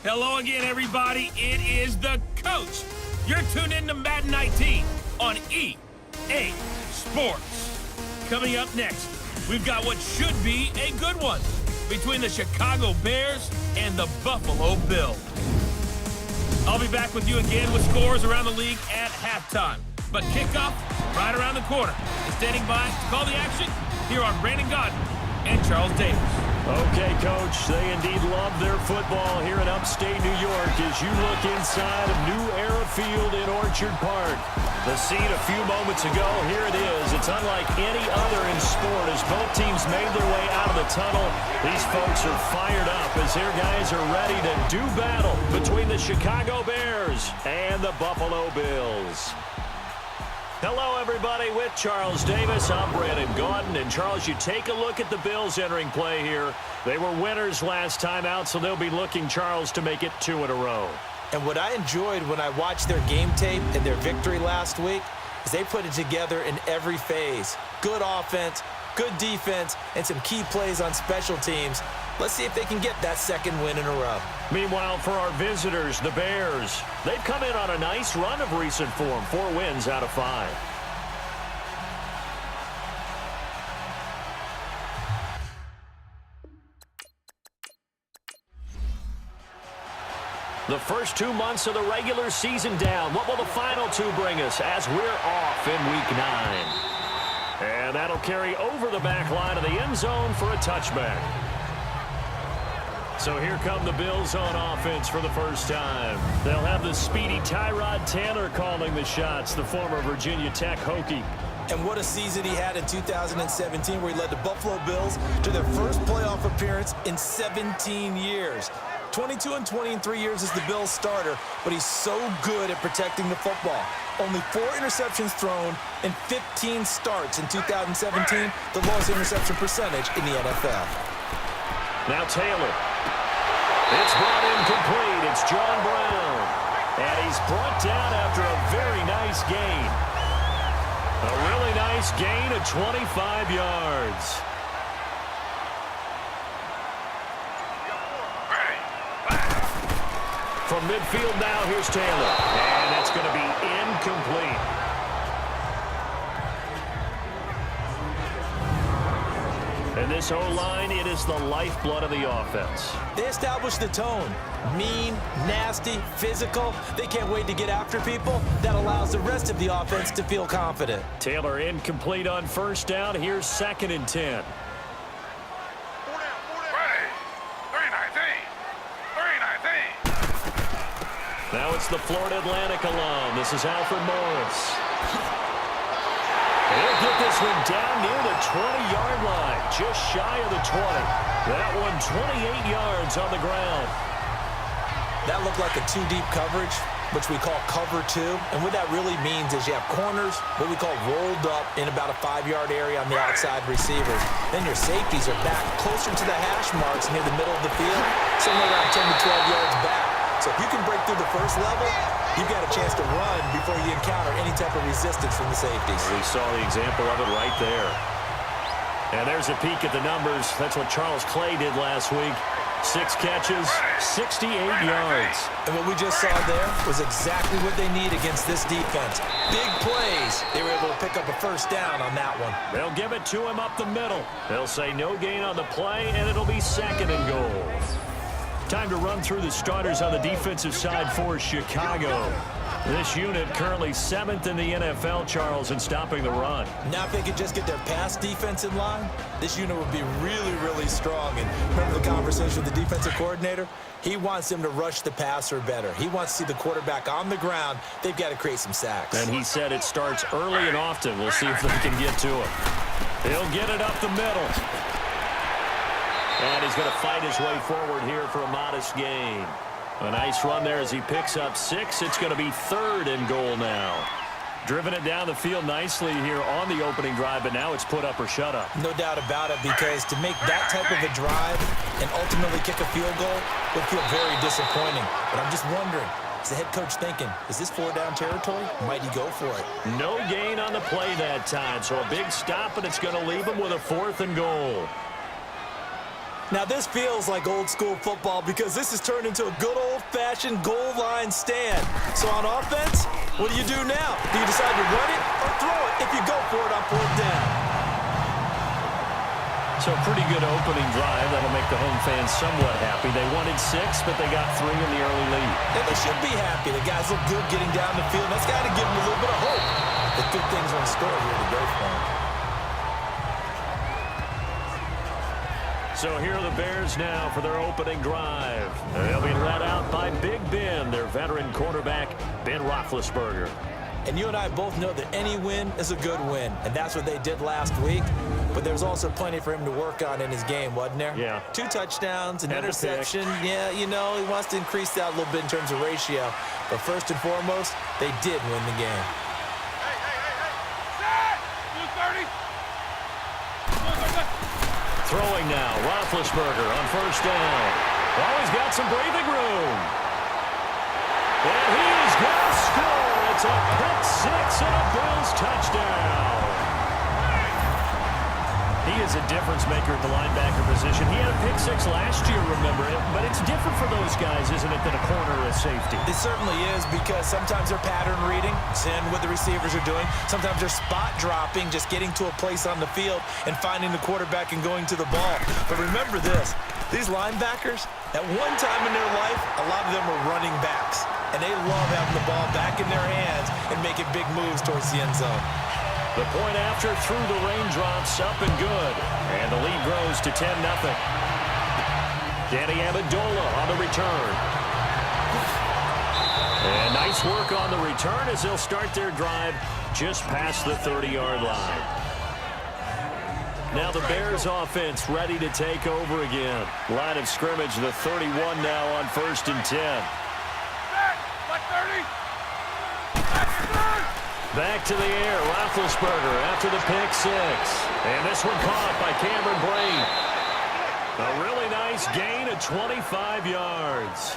Hello again, everybody. It is the coach. You're tuned in to Madden 19 on EA Sports. Coming up next, we've got what should be a good one between the Chicago Bears and the Buffalo Bills. I'll be back with you again with scores around the league at halftime. But kickoff right around the corner. And standing by to call the action, here are Brandon Godden and Charles Davis. Okay, Coach, they indeed love their football here in upstate New York as you look inside of New Era Field in Orchard Park. The scene a few moments ago, here it is. It's unlike any other in sport as both teams made their way out of the tunnel. These folks are fired up as their guys are ready to do battle between the Chicago Bears and the Buffalo Bills. Hello, everybody, with Charles Davis. I'm Brandon Godden. And, Charles, you take a look at the Bills entering play here. They were winners last time out, so they'll be looking, Charles, to make it 2 in a row. And what I enjoyed when I watched their game tape and their victory last week is they put it together in every phase. Good offense, good defense, and some key plays on special teams. Let's see if they can get that second win in a row. Meanwhile, for our visitors, the Bears, they've come in on a nice run of recent form, 4 wins out of 5. The first 2 months of the regular season down. What will the final 2 bring us as we're off in Week 9? And that'll carry over the back line of the end zone for a touchback. So here come the Bills on offense for the first time. They'll have the speedy Tyrod Taylor calling the shots, the former Virginia Tech Hokie. And what a season he had in 2017 where he led the Buffalo Bills to their first playoff appearance in 17 years. 22 and 20 in 3 years as the Bills starter, but he's so good at protecting the football. Only 4 interceptions thrown in 15 starts in 2017, the lowest interception percentage in the NFL. Now Taylor. It's brought incomplete. It's John Brown. And he's brought down after a very nice gain. A really nice gain of 25 yards. From midfield now, here's Taylor. And it's going to be incomplete. And this O-line, it is the lifeblood of the offense. They establish the tone. Mean, nasty, physical. They can't wait to get after people. That allows the rest of the offense to feel confident. Taylor incomplete on first down. Here's 2nd and 10. Now it's the Florida Atlantic alum. This is Alfred Morris. He'll get this one down near the 20-yard line, just shy of the 20. That one 28 yards on the ground. That looked like a 2-deep coverage, which we call cover 2. And what that really means is you have corners, what we call rolled up in about a 5-yard area on the outside receivers. Then your safeties are back closer to the hash marks near the middle of the field, somewhere around 10 to 12 yards back. So if you can break through the first level, you've got a chance to run before you encounter any type of resistance from the safeties. We saw the example of it right there. And there's a peek at the numbers. That's what Charles Clay did last week. 6 catches, 68 yards. And what we just saw there was exactly what they need against this defense. Big plays. They were able to pick up a first down on that one. They'll give it to him up the middle. They'll say no gain on the play, and it'll be 2nd and goal. Time to run through the starters on the defensive side for Chicago. This unit currently 7th in the NFL, Charles, in stopping the run. Now if they could just get their pass defense in line, this unit would be really, really strong. And remember the conversation with the defensive coordinator? He wants them to rush the passer better. He wants to see the quarterback on the ground. They've got to create some sacks. And he said it starts early and often. We'll see if they can get to him. He'll get it up the middle. And he's going to fight his way forward here for a modest gain. A nice run there as he picks up 6. It's going to be 3rd and goal now. Driven it down the field nicely here on the opening drive, but now it's put up or shut up. No doubt about it, because to make that type of a drive and ultimately kick a field goal would feel very disappointing. But I'm just wondering, is the head coach thinking, is this 4-down territory? Might he go for it? No gain on the play that time, so a big stop, and it's going to leave him with a 4th and goal. Now, this feels like old-school football because this has turned into a good old-fashioned goal line stand. So on offense, what do you do now? Do you decide to run it or throw it if you go for it on 4th down? So pretty good opening drive. That'll make the home fans somewhat happy. They wanted 6, but they got 3 in the early lead. Yeah, they should be happy. The guys look good getting down the field. That's got to give them a little bit of hope that good things are in store here to go for them. So here are the Bears now for their opening drive. They'll be led out by Big Ben, their veteran quarterback, Ben Roethlisberger. And you and I both know that any win is a good win, and that's what they did last week. But there's also plenty for him to work on in his game, wasn't there? Yeah. 2 touchdowns, an interception. Yeah, you know, he wants to increase that a little bit in terms of ratio. But first and foremost, they did win the game. Throwing now, Roethlisberger on 1st down. Oh, he's got some breathing room. And he's going to score. It's a pick 6 and a Bills touchdown. He is a difference maker at the linebacker position. He had a pick 6 last year, remember it. But it's different for those guys, isn't it, than a corner or a safety? It certainly is, because sometimes they're pattern reading, seeing what the receivers are doing. Sometimes they're spot dropping, just getting to a place on the field and finding the quarterback and going to the ball. But remember this, these linebackers, at one time in their life, a lot of them were running backs. And they love having the ball back in their hands and making big moves towards the end zone. The point after through the raindrops, up and good. And the lead grows to 10-0. Danny Amendola on the return. And nice work on the return as they'll start their drive just past the 30-yard line. Now the Bears offense ready to take over again. Line of scrimmage, the 31 now on 1st and 10. Back to the air, Roethlisberger after the pick 6. And this one caught by Cameron Brate. A really nice gain of 25 yards.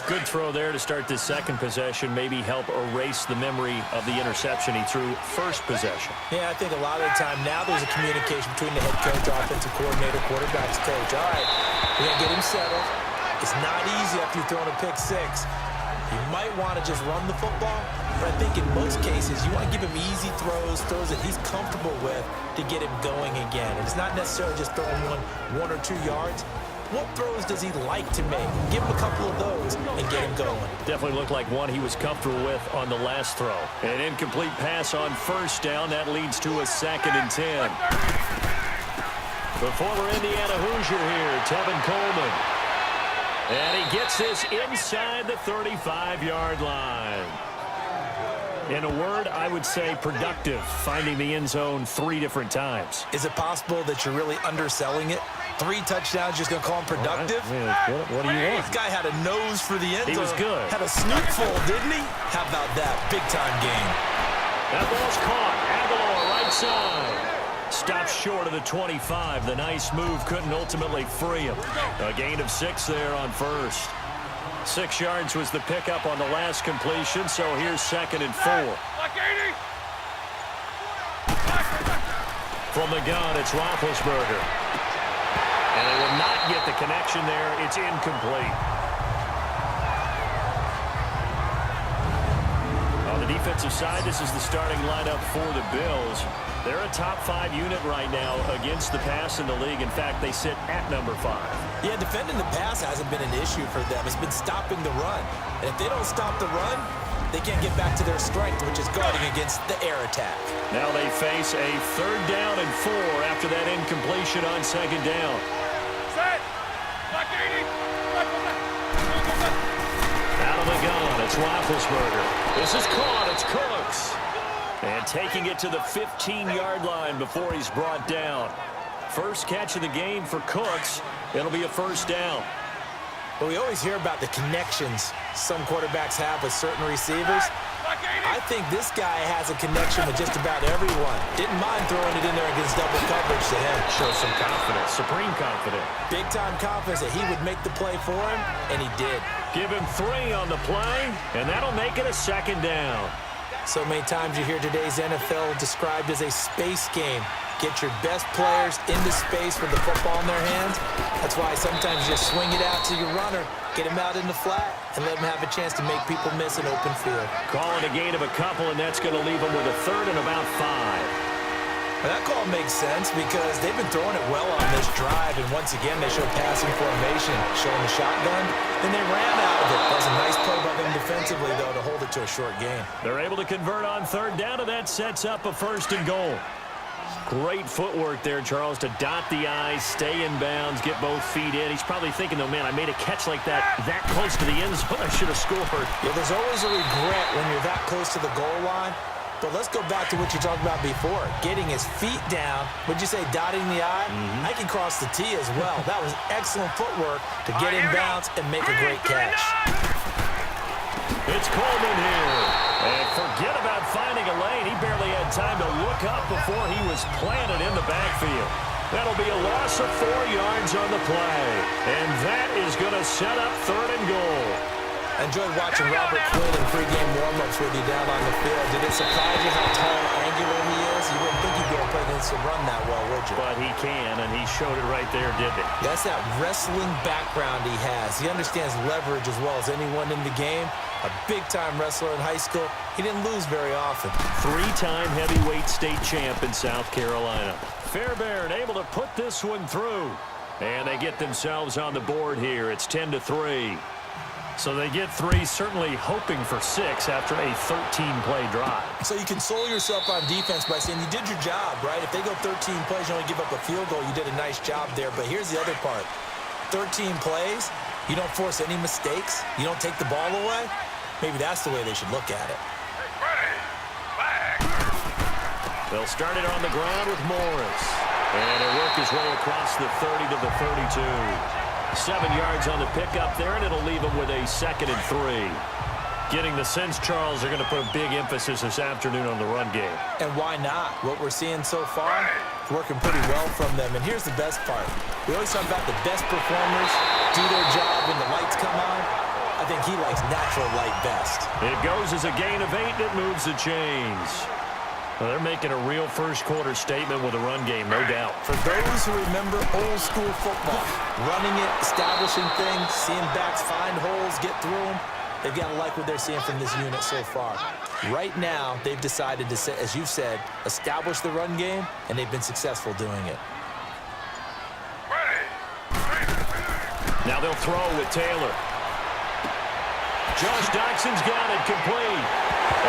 Good throw there to start this second possession. Maybe help erase the memory of the interception he threw first possession. Yeah, I think a lot of the time now there's a communication between the head coach, offensive coordinator, quarterback's coach. All right, we're going to get him settled. It's not easy after you've thrown a pick 6. You might want to just run the football, but I think in most cases you want to give him easy throws that he's comfortable with to get him going again. And it's not necessarily just throwing 1 or 2 yards. What throws does he like to make? Give him a couple of those and get him going. Definitely looked like one he was comfortable with on the last throw. An incomplete pass on 1st down. That leads to a 2nd and 10. The former Indiana Hoosier here, Tevin Coleman. And he gets this inside the 35-yard line. In a word, I would say productive, finding the end zone 3 different times. Is it possible that you're really underselling it? 3 touchdowns, just going to call him productive? Right. What do you want? This guy had a nose for the end zone. He was good. Had a snootful, didn't he? How about that? Big-time game. That ball's caught. Aguilar, right side. Stopped short of the 25. The nice move couldn't ultimately free him. A gain of 6 there on 1st. 6 yards was the pickup on the last completion, so here's 2nd and 4. From the gun, it's Roethlisberger. And they will not get the connection there. It's incomplete. On the defensive side, this is the starting lineup for the Bills. They're a top 5 unit right now against the pass in the league. In fact, they sit at number 5. Yeah, defending the pass hasn't been an issue for them. It's been stopping the run. And if they don't stop the run, they can't get back to their strength, which is guarding against the air attack. Now they face a 3rd down and 4 after that incompletion on 2nd down. Out of the gun, it's Roethlisberger. This is caught, it's Cooks. And taking it to the 15-yard line before he's brought down. First catch of the game for Cooks. It'll be a 1st down. Well, we always hear about the connections some quarterbacks have with certain receivers. I think this guy has a connection with just about everyone. Didn't mind throwing it in there against double coverage to him. Shows some confidence, supreme confidence. Big-time confidence that he would make the play for him, and he did. Give him 3 on the play, and that'll make it a 2nd down. So many times you hear today's NFL described as a space game. Get your best players into space with the football in their hands. That's why sometimes you just swing it out to your runner, get him out in the flat, and let him have a chance to make people miss an open field. Call it a gain of a couple, and that's going to leave them with a third and about 5. Well, that call makes sense because they've been throwing it well on this drive, and once again, they showed passing formation, showing the shotgun, and they ran out of it. That was a nice play by them defensively, though, to hold it to a short game. They're able to convert on third down, and that sets up a first and goal. Great footwork there, Charles, to dot the I's, stay in bounds, get both feet in. He's probably thinking, though, man, I made a catch like that close to the end zone. I should have scored. Yeah, there's always a regret when you're that close to the goal line. But let's go back to what you talked about before, getting his feet down. Would you say dotting the I? I can cross the T as well. That was excellent footwork to get in bounds and make a great catch. It's Coleman here. And forget about finding a lane. He barely had time to look up before he was planted in the backfield. That'll be a loss of 4 yards on the play. And that is going to set up third and goal. I enjoyed watching Robert Quinn in pregame warm-ups with you down on the field. Did it surprise you how tall and angular he is? You wouldn't think he'd be able to play against the run that well, would you? But he can, and he showed it right there, didn't he? That's that wrestling background he has. He understands leverage as well as anyone in the game. A big-time wrestler in high school. He didn't lose very often. 3-time heavyweight state champ in South Carolina. Fairbairn able to put this one through. And they get themselves on the board here. It's 10-3. So they get 3, certainly hoping for 6 after a 13-play drive. So you console yourself on defense by saying you did your job, right? If they go 13 plays, you only give up a field goal, you did a nice job there. But here's the other part. 13 plays, you don't force any mistakes, you don't take the ball away. Maybe that's the way they should look at it. They'll start it on the ground with Morris. And he'll work his way across the 30 to the 32. 7 yards on the pickup there, and it'll leave him with a 2nd and 3. Getting the sense, Charles, they're going to put a big emphasis this afternoon on the run game. And why not? What we're seeing so far, working pretty well from them. And here's the best part. We always talk about the best performers do their job when the lights come on. I think he likes natural light best. It goes as a gain of 8, and it moves the chains. Well, they're making a real first-quarter statement with a run game, no doubt. For those who remember old-school football, running it, establishing things, seeing backs find holes, get through them, they've got to like what they're seeing from this unit so far. Right now, they've decided to, as you've said, establish the run game, and they've been successful doing it. Now they'll throw with Taylor. Josh Doxson's got it complete.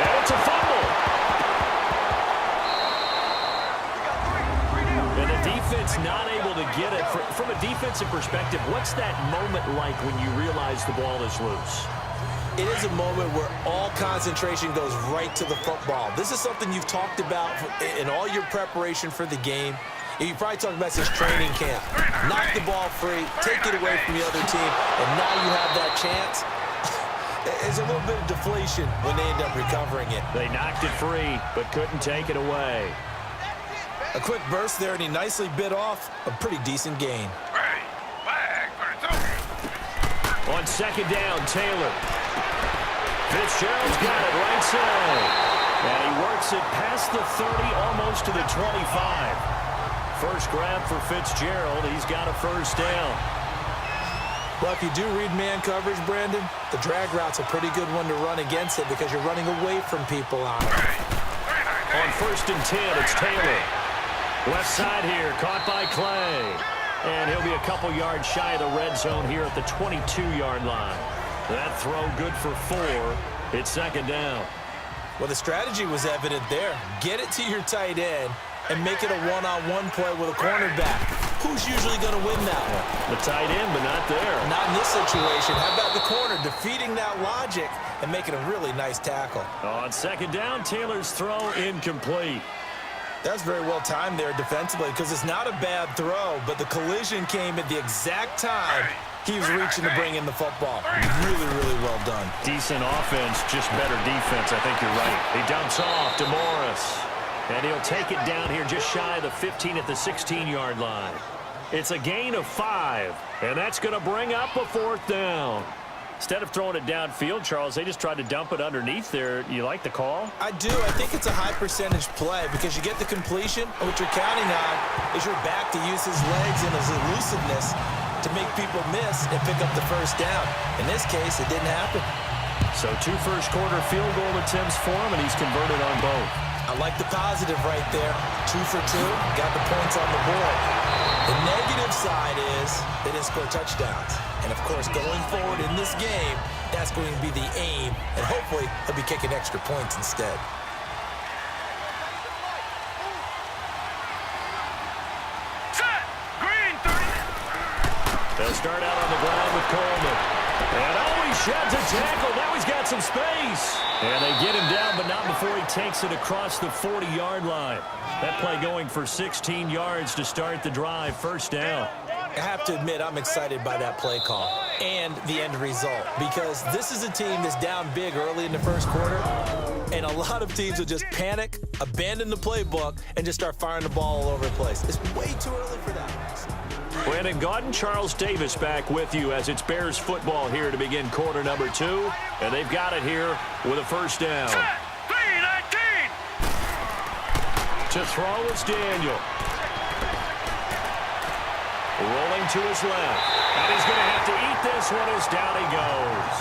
And it's a fumble. And the defense not able to get it. From a defensive perspective, what's that moment like when you realize the ball is loose? It is a moment where all concentration goes right to the football. This is something you've talked about in all your preparation for the game. You probably talked about this training camp. Knock the ball free, take it away from the other team, and now you have that chance. There's a little bit of deflation when they end up recovering it. They knocked it free, but couldn't take it away. A quick burst there, and he nicely bit off a pretty decent gain. On 2nd down, Taylor. Fitzgerald's got it right side. And he works it past the 30, almost to the 25. First grab for Fitzgerald. He's got a first down. Well, if you do read man coverage, Brandon, the drag route's a pretty good one to run against it because you're running away from people on it. On 1st and 10, it's Taylor. Left side here, caught by Clay. And he'll be a couple yards shy of the red zone here at the 22-yard line. That throw good for 4. It's 2nd down. Well, the strategy was evident there. Get it to your tight end and make it a one-on-one play with a cornerback. Who's usually going to win that one? The tight end, but not there. Not in this situation. How about the corner defeating that logic and making a really nice tackle? On 2nd down, Taylor's throw incomplete. That's very well timed there defensively because it's not a bad throw, but the collision came at the exact time he was reaching to bring in the football. Really, really well done. Decent offense, just better defense. I think you're right. He dumps off to Morris. And he'll take it down here just shy of the 15 at the 16-yard line. It's a gain of 5, and that's going to bring up a 4th down. Instead of throwing it downfield, Charles, they just tried to dump it underneath there. You like the call? I do. I think it's a high percentage play because you get the completion, and what you're counting on is your back to use his legs and his elusiveness to make people miss and pick up the first down. In this case, it didn't happen. So 2 first-quarter field goal attempts for him, and he's converted on both. I like the positive right there. 2 for 2, got the points on the board. The negative side is they didn't score touchdowns. And, of course, going forward in this game, that's going to be the aim. And hopefully, he'll be kicking extra points instead. Set! Green 30. They'll start out on the ground with Coleman. And he sheds a tackle. Now he's got some space. And they get him down, but not before he takes it across the 40-yard line. That play going for 16 yards to start the drive. First down. I have to admit, I'm excited by that play call and the end result because this is a team that's down big early in the first quarter, and a lot of teams will just panic, abandon the playbook, and just start firing the ball all over the place. It's way too early for that. Brandon Gaudin, Charles Davis back with you as it's Bears football here to begin quarter number 2, and they've got it here with a first down. Set! 3-19. To throw is Daniel. Rolling to his left. And he's going to have to eat this one as down he goes.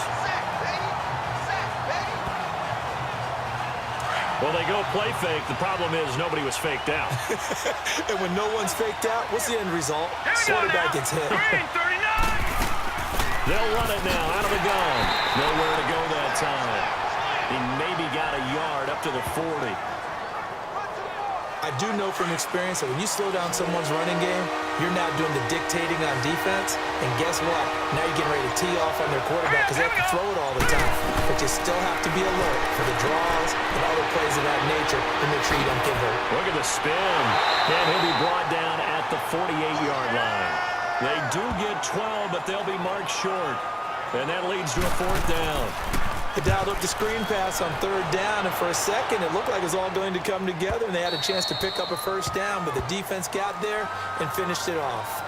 Well, they go play fake. The problem is nobody was faked out. And when no one's faked out, what's the end result? Quarterback gets hit. Green 39. They'll run it now out of the gun. Nowhere to go that time. He maybe got a yard up to the 40. I do know from experience that when you slow down someone's running game, you're now doing the dictating on defense. And guess what? Now you're getting ready to tee off on their quarterback because they have to throw it all the time. But you still have to be alert for the draws and other plays of that nature and make sure you don't get hurt. Look at the spin. And he'll be brought down at the 48-yard line. They do get 12, but they'll be marked short. And that leads to a 4th down. They dialed up the screen pass on 3rd down, and for a second it looked like it was all going to come together, and they had a chance to pick up a first down, but the defense got there and finished it off.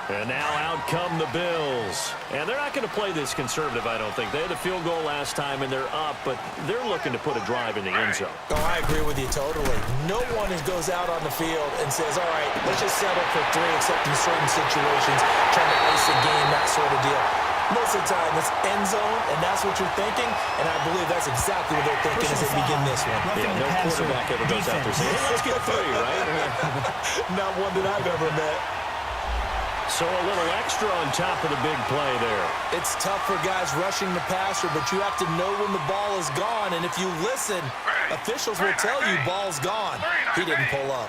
And now out come the Bills. And they're not going to play this conservative, I don't think. They had a field goal last time, and they're up, but they're looking to put a drive in the end zone. Oh, I agree with you totally. No one goes out on the field and says, all right, let's just settle for 3, except in certain situations, trying to ice a game, that sort of deal. Most of the time, it's end zone, and that's what you're thinking, and I believe that's exactly what they're thinking as they begin this one. Yeah, no quarterback ever goes out there saying, hey, let's get 3, right? Not one that I've ever met. So a little extra on top of the big play there. It's tough for guys rushing the passer, but you have to know when the ball is gone, and if you listen, officials will tell you ball's gone. He didn't pull up.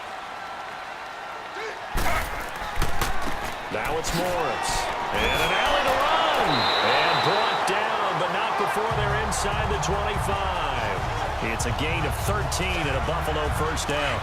Now it's Morris. And an alley to run. And brought down, but not before they're inside the 25. It's a gain of 13 and a Buffalo first down.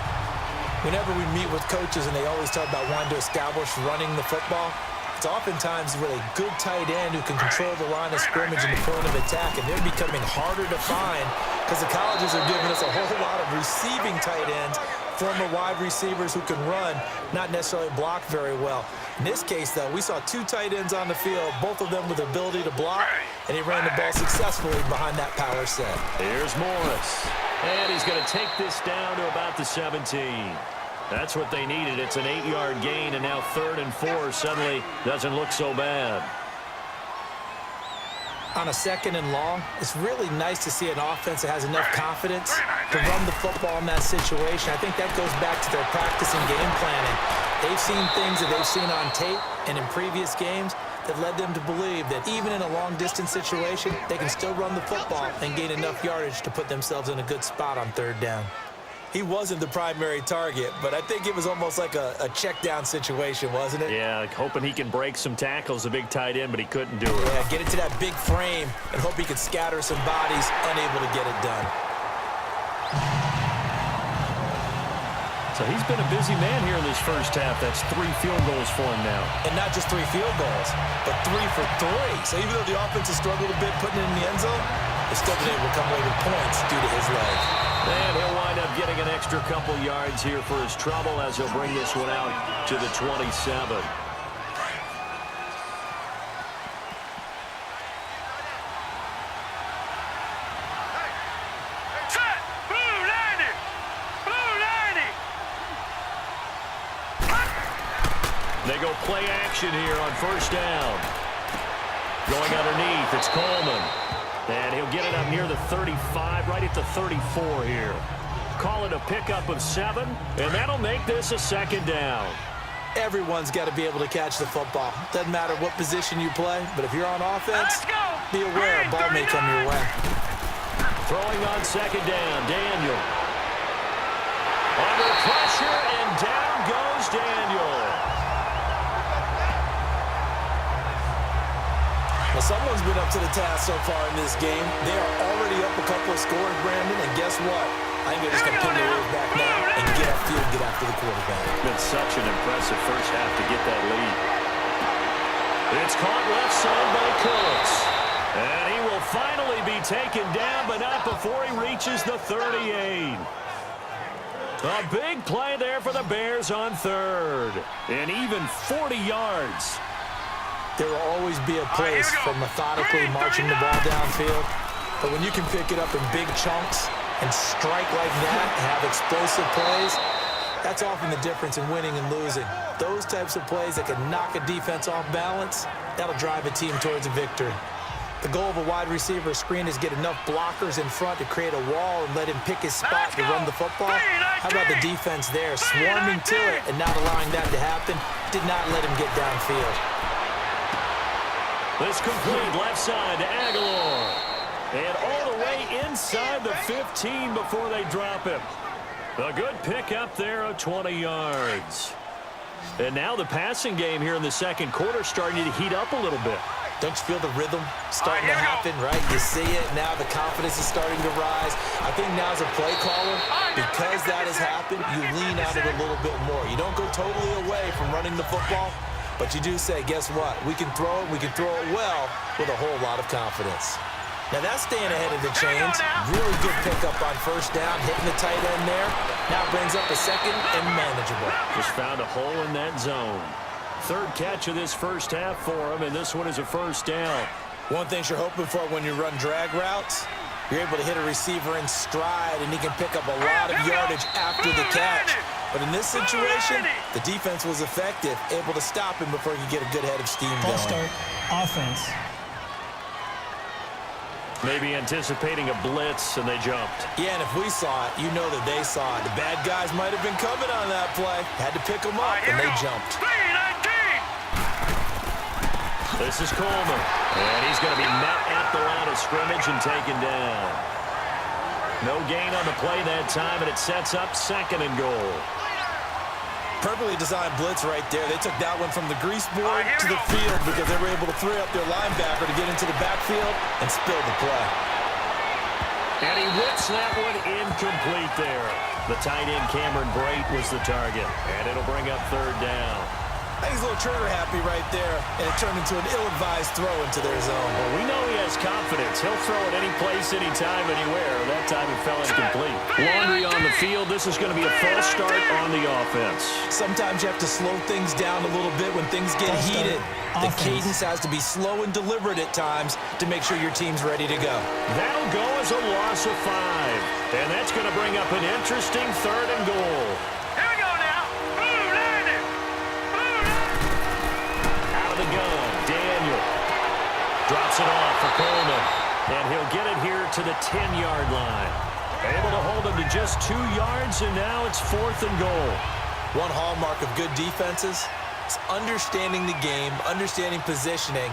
Whenever we meet with coaches and they always talk about wanting to establish running the football, it's oftentimes with a good tight end who can control the line of scrimmage and the point of attack, and they're becoming harder to find because the colleges are giving us a whole lot of receiving tight ends, former wide receivers who can run, not necessarily block very well. In this case, though, we saw 2 tight ends on the field, both of them with the ability to block, and he ran the ball successfully behind that power set. Here's Morris. And he's going to take this down to about the 17. That's what they needed. It's an 8-yard gain, and now 3rd and 4 suddenly doesn't look so bad. On a 2nd and long, it's really nice to see an offense that has enough confidence to run the football in that situation. I think that goes back to their practice and game planning. They've seen things that they've seen on tape and in previous games that led them to believe that even in a long-distance situation, they can still run the football and gain enough yardage to put themselves in a good spot on 3rd down. He wasn't the primary target, but I think it was almost like a check-down situation, wasn't it? Yeah, hoping he can break some tackles, a big tight end, but he couldn't do it. Yeah, get into that big frame and hope he could scatter some bodies, unable to get it done. So he's been a busy man here in this first half. That's 3 field goals for him now. And not just 3 field goals, but 3 for 3. So even though the offense has struggled a bit putting it in the end zone, they've still been able to come away with points due to his leg. And he'll wind up getting an extra couple yards here for his trouble as he'll bring this one out to the 27. go play action here on first down. Going underneath, it's Coleman. And he'll get it up near the 35, right at the 34 here. Call it a pickup of 7, and that'll make this a second down. Everyone's got to be able to catch the football. Doesn't matter what position you play, but if you're on offense, be aware a ball may come your way. Throwing on second down, Daniel. Under pressure, and down goes Daniel. Well, someone's been up to the task so far in this game. They are already up a couple of scores, Brandon, and guess what? I think they're just going to pin their ears back now and get upfield, get after the quarterback. Been such an impressive first half to get that lead. It's caught left side by Cooks. And he will finally be taken down, but not before he reaches the 38. A big play there for the Bears on third. And even 40 yards. There will always be a place for methodically marching the ball downfield. But when you can pick it up in big chunks and strike like that and have explosive plays, that's often the difference in winning and losing. Those types of plays that can knock a defense off balance, that'll drive a team towards a victory. The goal of a wide receiver screen is get enough blockers in front to create a wall and let him pick his spot to run the football. How about the defense there, swarming to it and not allowing that to happen? Did not let him get downfield. This complete left side to Aguilar. And all the way inside the 15 before they drop him. A good pick up there of 20 yards. And now the passing game here in the second quarter starting to heat up a little bit. Don't you feel the rhythm starting to happen, right? You see it now, the confidence is starting to rise. I think now as a play caller, because that has happened, you lean on it a little bit more. You don't go totally away from running the football, but you do say, guess what? We can throw it well with a whole lot of confidence. Now that's staying ahead of the chains. Really good pickup on first down, hitting the tight end there. Now brings up a second and manageable. Just found a hole in that zone. Third catch of this first half for him, and this one is a first down. One thing you're hoping for when you run drag routes, you're able to hit a receiver in stride, and he can pick up a lot of yardage after the catch. But in this situation, the defense was effective, able to stop him before he could get a good head of steam going. False start, offense. Maybe anticipating a blitz, and they jumped. Yeah, and if we saw it, you know that they saw it. The bad guys might have been coming on that play. Had to pick them up, and they jumped. This is Coleman, and he's going to be met at the line of scrimmage and taken down. No gain on the play that time, and it sets up second and goal. Perfectly designed blitz right there. They took that one from the grease board to the field because they were able to free up their linebacker to get into the backfield and spill the play. And he whips that one incomplete there. The tight end Cameron Brate was the target, and it'll bring up third down. I think he's a little trigger happy right there, and it turned into an ill-advised throw into their zone. Well, we know he has confidence. He'll throw it any place, anytime, anywhere. That time it fell incomplete. Laundry on the field. This is going to be a false start on the offense. Sometimes you have to slow things down a little bit when things get heated. The cadence has to be slow and deliberate at times to make sure your team's ready to go. That'll go as a loss of 5. And that's going to bring up an interesting third and goal. Here we go now. Boom, landed. Out of the gun, Daniel drops it off for Coleman. And he'll get it here to the 10-yard line. Able to hold him to just 2 yards, and now it's fourth and goal. One hallmark of good defenses is understanding the game, understanding positioning,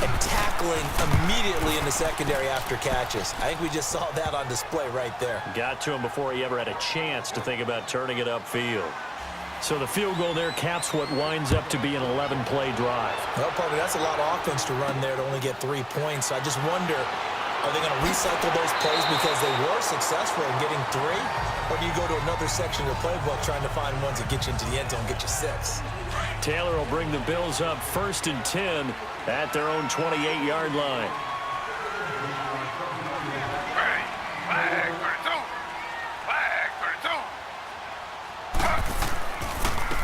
and tackling immediately in the secondary after catches. I think we just saw that on display right there. Got to him before he ever had a chance to think about turning it upfield. So the field goal there caps what winds up to be an 11-play drive. Well, Parker, that's a lot of offense to run there to only get 3 points. I just wonder, are they going to recycle those plays because they were successful in getting 3? Or do you go to another section of the playbook trying to find ones that get you into the end zone and get you 6? Taylor will bring the Bills up 1st and 10 at their own 28-yard line.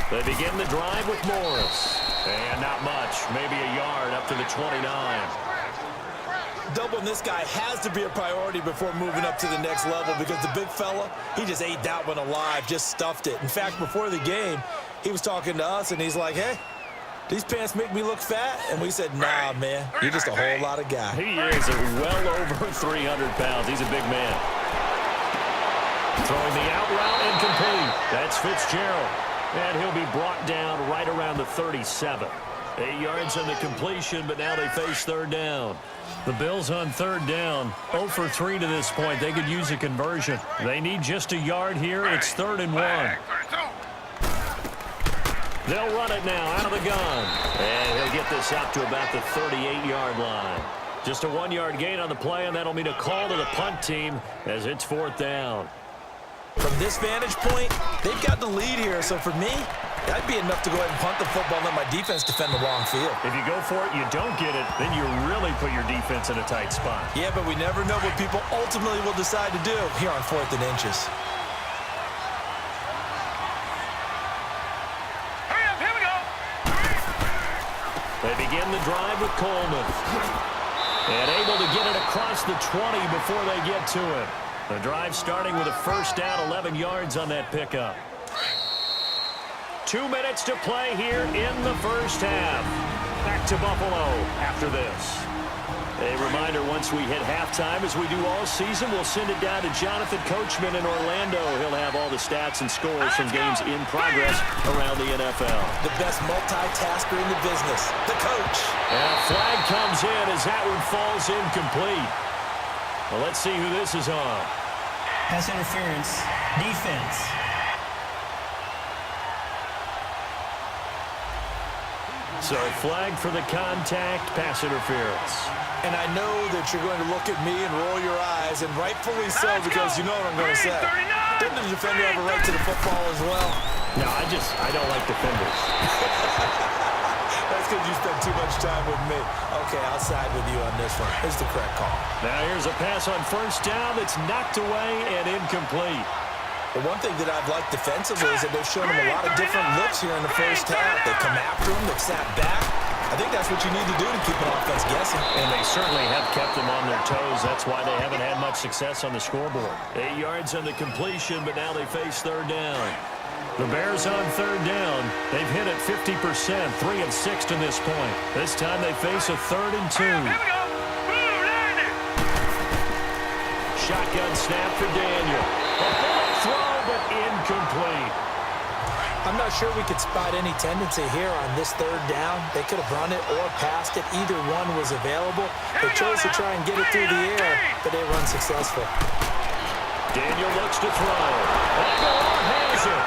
They begin the drive with Morris. And not much, maybe a yard up to the 29. Doubling this guy has to be a priority before moving up to the next level because the big fella, he just ate that one alive, just stuffed it. In fact, before the game, he was talking to us, and he's like, hey, These pants make me look fat. And we said, nah, man, you're just a whole lot of guy. He is well over 300 pounds. He's a big man. Throwing the out route incomplete. That's Fitzgerald. And he'll be brought down right around the 37. 8 yards on the completion, but now they face third down. The Bills on third down, 0 for 3 to this point. They could use a conversion. They need just a yard here. It's 3rd and 1. They'll run it now out of the gun. And he'll get this out to about the 38-yard line. Just a 1-yard gain on the play, and that'll mean a call to the punt team as it's 4th down. From this vantage point, they've got the lead here. So for me, that'd be enough to go ahead and punt the football and let my defense defend the long field. If you go for it, you don't get it, then you really put your defense in a tight spot. Yeah, but we never know what people ultimately will decide to do here on 4th and inches. Hurry up, here we go. They begin the drive with Coleman. And able to get it across the 20 before they get to it. The drive starting with a first down, 11 yards on that pickup. 2 minutes to play here in the first half. Back to Buffalo after this. A reminder, once we hit halftime, as we do all season, we'll send it down to Jonathan Coachman in Orlando. He'll have all the stats and scores from games in progress around the NFL. The best multitasker in the business, the coach. And a flag comes in as that one falls incomplete. Well, let's see who this is on. Pass interference, defense. So flag for the contact, pass interference. And I know that you're going to look at me and roll your eyes, and rightfully so, because you know what I'm going to say. Didn't the defender have a right to the football as well? No, I don't like defenders. That's because you spent too much time with me. Okay, I'll side with you on this one. It's the correct call. Now here's a pass on first down that's knocked away and incomplete. The one thing that I've liked defensively is that they've shown them a lot of different looks here in the first half. They come after them, they've sat back. I think that's what you need to do to keep an offense guessing. And they certainly have kept them on their toes. That's why they haven't had much success on the scoreboard. 8 yards on the completion, but now they face third down. The Bears on third down. They've hit it 50%, 3 of 6 to this point. This time they face a 3rd and 2. Shotgun snap for Daniel. A bullet throw, but incomplete. I'm not sure we could spot any tendency here on this third down. They could have run it or passed it. Either one was available. They chose to try and get it through the air, but they were unsuccessful. Daniel looks to throw. Aguilar has it.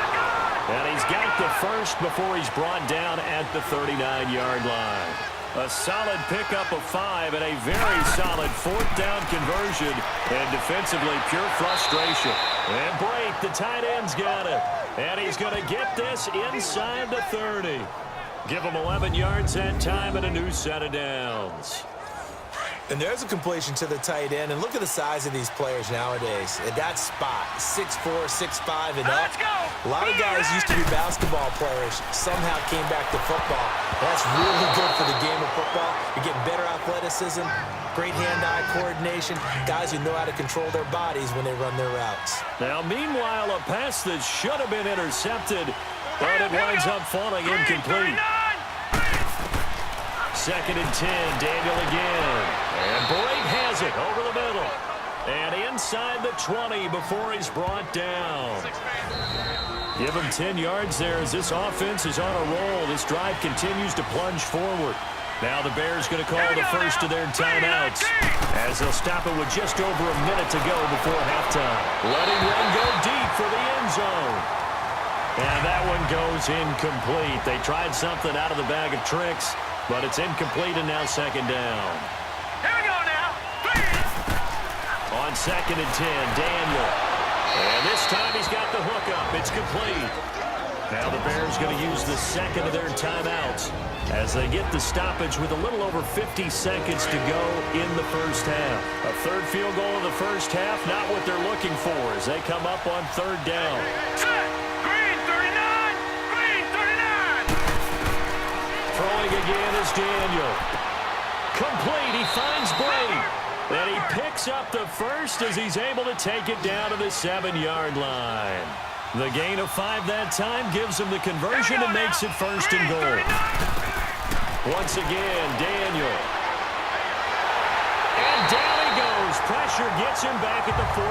And he's got the first before he's brought down at the 39-yard line. A solid pickup of 5 and a very solid 4th down conversion. And defensively, pure frustration. And Brake, the tight end's got it. And he's going to get this inside the 30. Give him 11 yards that time and a new set of downs. And there's a completion to the tight end. And look at the size of these players nowadays. At that spot, 6'4", 6'5", and up. A lot of guys used to be basketball players, somehow came back to football. That's really good for the game of football. You're getting better athleticism, great hand-eye coordination, guys who know how to control their bodies when they run their routes. Now, meanwhile, a pass that should have been intercepted, but it winds up falling incomplete. 2nd and 10, Daniel again. And Brake has it over the middle. And inside the 20 before he's brought down. Give him 10 yards there as this offense is on a roll. This drive continues to plunge forward. Now the Bears going to call the first of their timeouts as they'll stop it with just over a minute to go before halftime. Letting one go deep for the end zone. And that one goes incomplete. They tried something out of the bag of tricks, but it's incomplete and now 2nd down. Here we go now. On 2nd and 10, Daniel. And this time he's got the hook up. It's complete. Now the Bears going to use the second of their timeouts as they get the stoppage with a little over 50 seconds to go in the first half. A 3rd field goal in the first half, not what they're looking for as they come up on 3rd down. Green 39! Green 39! Throwing again is Daniel. Complete. He finds Brake. And he picks up the first as he's able to take it down to the 7-yard line. The gain of 5 that time gives him the conversion and makes it 1st and goal. Once again, Daniel. And down he goes. Pressure gets him back at the 14.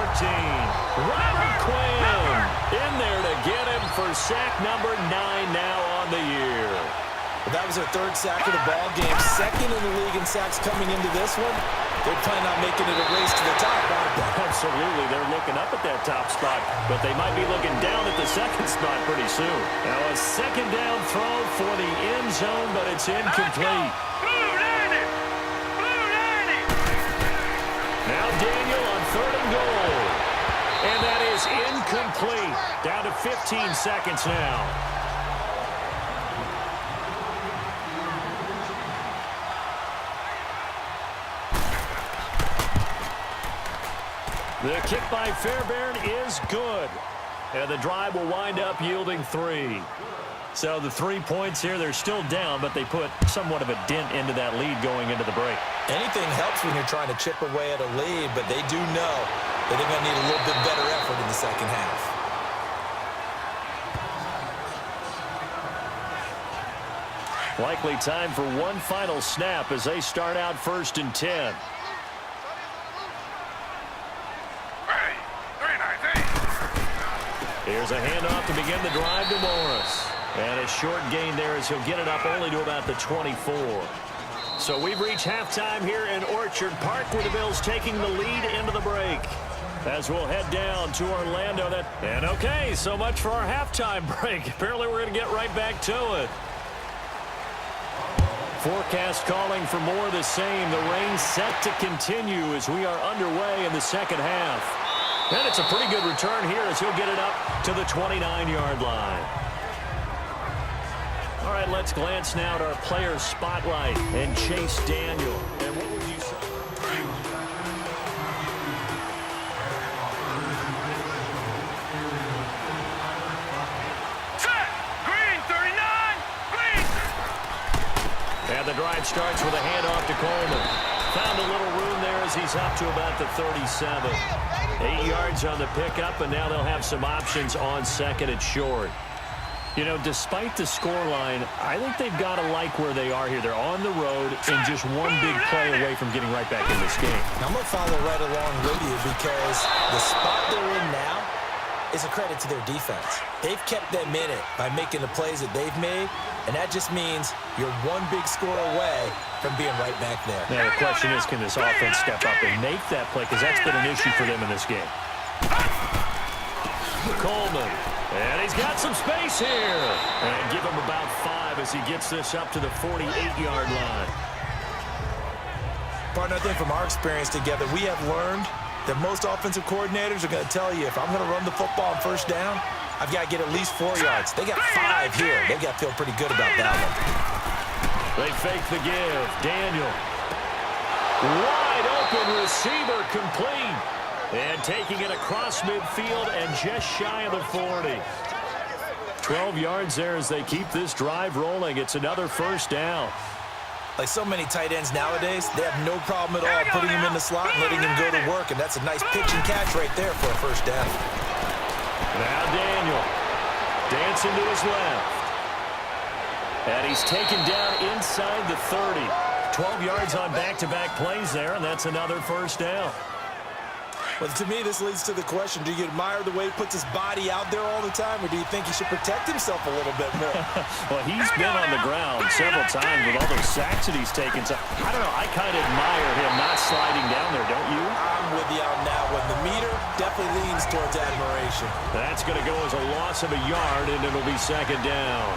Robert Quinn in there to get him for sack number 9 now on the year. Well, that was their 3rd sack of the ball game. 2nd in the league in sacks coming into this one. They're planning on making it a race to the top, aren't they? Absolutely. They're looking up at that top spot, but they might be looking down at the 2nd spot pretty soon. Now a 2nd down throw for the end zone, but it's incomplete. Now Daniel on 3rd and goal. And that is incomplete. Down to 15 seconds now. The kick by Fairbairn is good. And the drive will wind up yielding 3. So the 3 points here, they're still down, but they put somewhat of a dent into that lead going into the break. Anything helps when you're trying to chip away at a lead, but they do know that they're going to need a little bit better effort in the second half. Likely time for one final snap as they start out 1st and 10. Here's a handoff to begin the drive to Morris. And a short gain there as he'll get it up only to about the 24. So we've reached halftime here in Orchard Park with the Bills taking the lead into the break. As we'll head down to Orlando. And okay, so much for our halftime break. Apparently we're going to get right back to it. Forecast calling for more of the same. The rain set to continue as we are underway in the second half. And it's a pretty good return here as he'll get it up to the 29-yard line. All right, let's glance now at our player spotlight and Chase Daniel. And what would you say? Green, 39, green. And the drive starts with a handoff to Coleman. Found a little room there as he's up to about the 37. 8 yards on the pickup, and now they'll have some options on 2nd and short. You know, despite the scoreline, I think they've got to like where they are here. They're on the road and just one big play away from getting right back in this game. I'm going to follow right along with you because the spot they're in now is a credit to their defense. They've kept them in it by making the plays that they've made, and that just means you're one big score away from being right back there. Now, the question is, can this offense step up and make that play? Because that's been an issue for them in this game. Coleman. And he's got some space here. And give him about 5 as he gets this up to the 48-yard line. Partner, I think from our experience together, we have learned that most offensive coordinators are going to tell you, if I'm going to run the football on 1st down, I've got to get at least 4 yards. They got 5 here. They got to feel pretty good about that one. They fake the give. Daniel. Wide open receiver complete. And taking it across midfield and just shy of the 40. 12 yards there as they keep this drive rolling. It's another 1st down. Like so many tight ends nowadays, they have no problem at all putting him in the slot and letting him go to work. And that's a nice pitch and catch right there for a 1st down. Now Daniel. Dancing to his left. And he's taken down inside the 30. 12 yards on back-to-back plays there, and that's another 1st down. Well, to me, this leads to the question, do you admire the way he puts his body out there all the time, or do you think he should protect himself a little bit more? Well, he's been on the ground several times with all those sacks that he's taken. So, I don't know, I kind of admire him not sliding down there, don't you? I'm with you on that one. The meter definitely leans towards admiration. That's going to go as a loss of a yard, and it'll be 2nd down.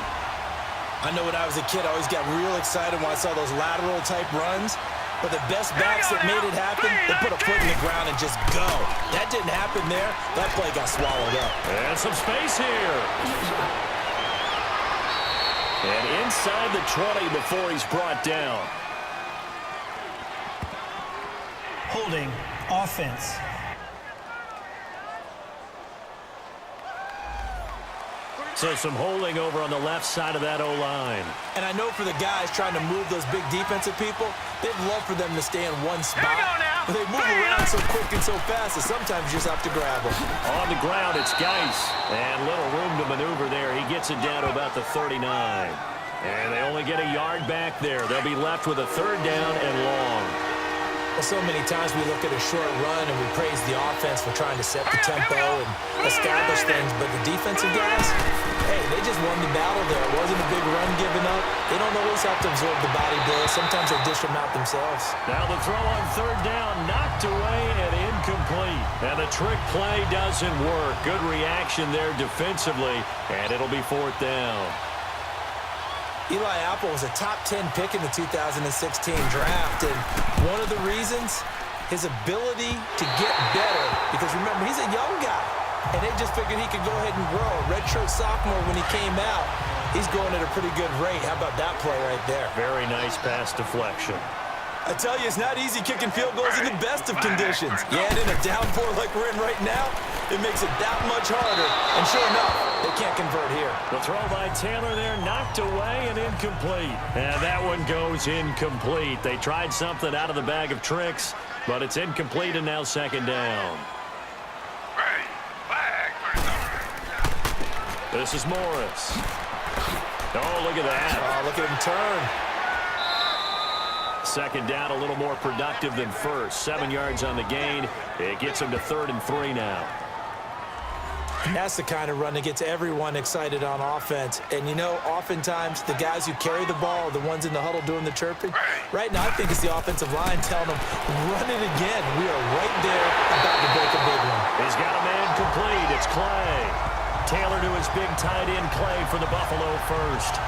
I know when I was a kid, I always got real excited when I saw those lateral-type runs. But the best backs that made it happen, they put a foot in the ground and just go. That didn't happen there. That play got swallowed up. And some space here. And inside the 20 before he's brought down. Holding offense. So some holding over on the left side of that O-line. And I know for the guys trying to move those big defensive people, they'd love for them to stay in one spot. But they move around so quick and so fast that sometimes you just have to grab them. On the ground, it's Geis. And little room to maneuver there. He gets it down to about the 39. And they only get a yard back there. They'll be left with a 3rd down and long. Well, so many times we look at a short run and we praise the offense for trying to set the tempo and establish things, but the defensive guys, hey, they just won the battle there. It wasn't a big run given up. They don't always have to absorb the body blows. Sometimes they dish them out themselves. Now the throw on 3rd down, knocked away and incomplete. And the trick play doesn't work. Good reaction there defensively, and it'll be 4th down. Eli Apple was a top 10 pick in the 2016 draft, and one of the reasons, his ability to get better, because remember, he's a young guy, and they just figured he could go ahead and grow. Redshirt sophomore when he came out, he's going at a pretty good rate. How about that play right there? Very nice pass deflection. I tell you, it's not easy kicking field goals in the best of conditions. Yeah, and in a downpour like we're in right now, it makes it that much harder. And sure enough, they can't convert here. The throw by Taylor there, knocked away and incomplete. And that one goes incomplete. They tried something out of the bag of tricks, but it's incomplete and now 2nd down. This is Morris. Oh, look at that. Oh, look at him turn. 2nd down, a little more productive than first. 7 yards on the gain. It gets him to 3rd and 3 now. And that's the kind of run that gets everyone excited on offense. And, you know, oftentimes the guys who carry the ball are the ones in the huddle doing the chirping. Right now, I think it's the offensive line telling them, run it again. We are right there about to break a big one. He's got a man complete. It's Clay. Taylor to his big tight end, Clay, for the Buffalo first.